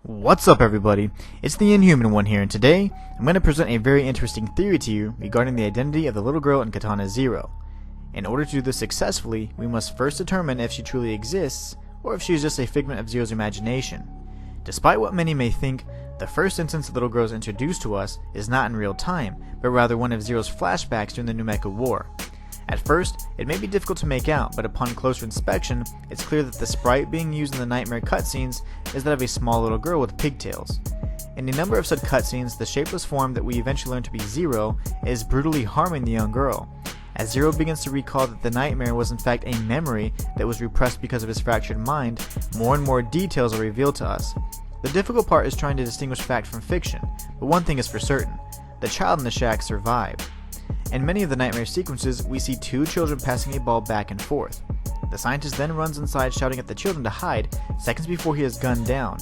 What's up, everybody? It's the Inhuman one here, and today I'm going to present a very interesting theory to you regarding the identity of the little girl in Katana Zero. In order to do this successfully, we must first determine if she truly exists, or if she is just a figment of Zero's imagination. Despite what many may think, the first instance the little girl is introduced to us is not in real time, but rather one of Zero's flashbacks during the New Mecha War. At first, it may be difficult to make out, but upon closer inspection, it's clear that the sprite being used in the nightmare cutscenes is that of a small little girl with pigtails. In a number of said cutscenes, the shapeless form that we eventually learn to be Zero is brutally harming the young girl. As Zero begins to recall that the nightmare was in fact a memory that was repressed because of his fractured mind, more and more details are revealed to us. The difficult part is trying to distinguish fact from fiction, but one thing is for certain: the child in the shack survived. In many of the nightmare sequences, we see two children passing a ball back and forth. The scientist then runs inside shouting at the children to hide seconds before he is gunned down.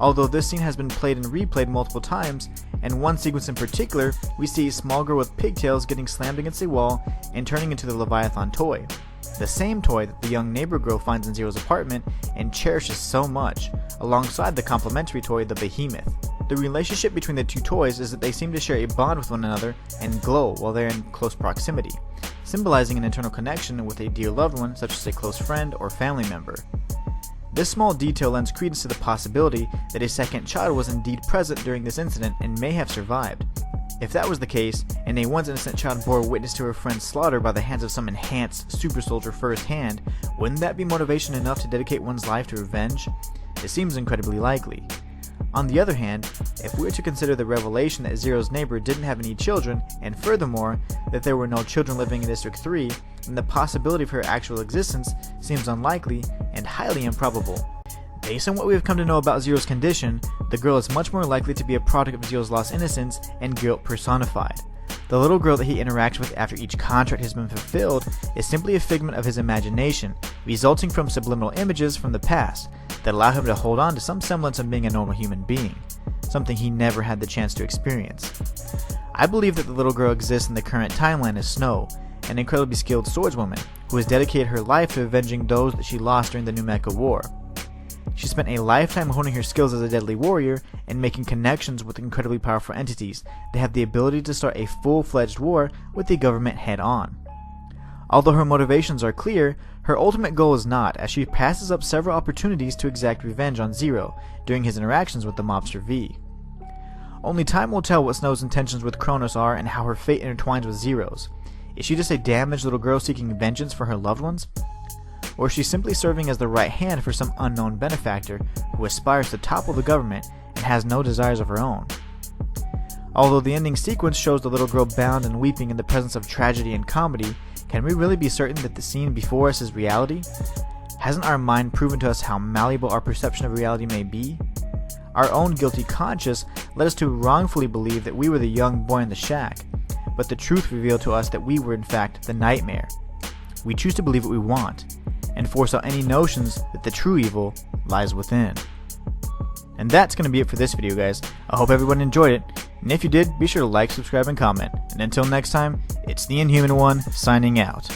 Although this scene has been played and replayed multiple times, in one sequence in particular, we see a small girl with pigtails getting slammed against a wall and turning into the Leviathan toy. The same toy that the young neighbor girl finds in Zero's apartment and cherishes so much, alongside the complementary toy, the Behemoth. The relationship between the two toys is that they seem to share a bond with one another and glow while they are in close proximity, symbolizing an internal connection with a dear loved one such as a close friend or family member. This small detail lends credence to the possibility that a second child was indeed present during this incident and may have survived. If that was the case, and a once innocent child bore witness to her friend's slaughter by the hands of some enhanced super soldier firsthand, wouldn't that be motivation enough to dedicate one's life to revenge? It seems incredibly likely. On the other hand, if we were to consider the revelation that Zero's neighbor didn't have any children, and furthermore, that there were no children living in District 3, then the possibility of her actual existence seems unlikely and highly improbable. Based on what we have come to know about Zero's condition, the girl is much more likely to be a product of Zero's lost innocence and guilt personified. The little girl that he interacts with after each contract has been fulfilled is simply a figment of his imagination, resulting from subliminal images from the past that allow him to hold on to some semblance of being a normal human being, something he never had the chance to experience. I believe that the little girl exists in the current timeline as Snow, an incredibly skilled swordswoman who has dedicated her life to avenging those that she lost during the New Mecha War. She spent a lifetime honing her skills as a deadly warrior and making connections with incredibly powerful entities that have the ability to start a full-fledged war with the government head-on. Although her motivations are clear, her ultimate goal is not, as she passes up several opportunities to exact revenge on Zero during his interactions with the mobster V. Only time will tell what Snow's intentions with Kronos are and how her fate intertwines with Zero's. Is she just a damaged little girl seeking vengeance for her loved ones? Or is she simply serving as the right hand for some unknown benefactor who aspires to topple the government and has no desires of her own? Although the ending sequence shows the little girl bound and weeping in the presence of tragedy and comedy, can we really be certain that the scene before us is reality? Hasn't our mind proven to us how malleable our perception of reality may be? Our own guilty conscience led us to wrongfully believe that we were the young boy in the shack, but the truth revealed to us that we were in fact the nightmare. We choose to believe what we want, and force out any notions that the true evil lies within. And that's going to be it for this video, guys. I hope everyone enjoyed it, and if you did, be sure to like, subscribe, and comment. And until next time, it's the Inhuman one, signing out.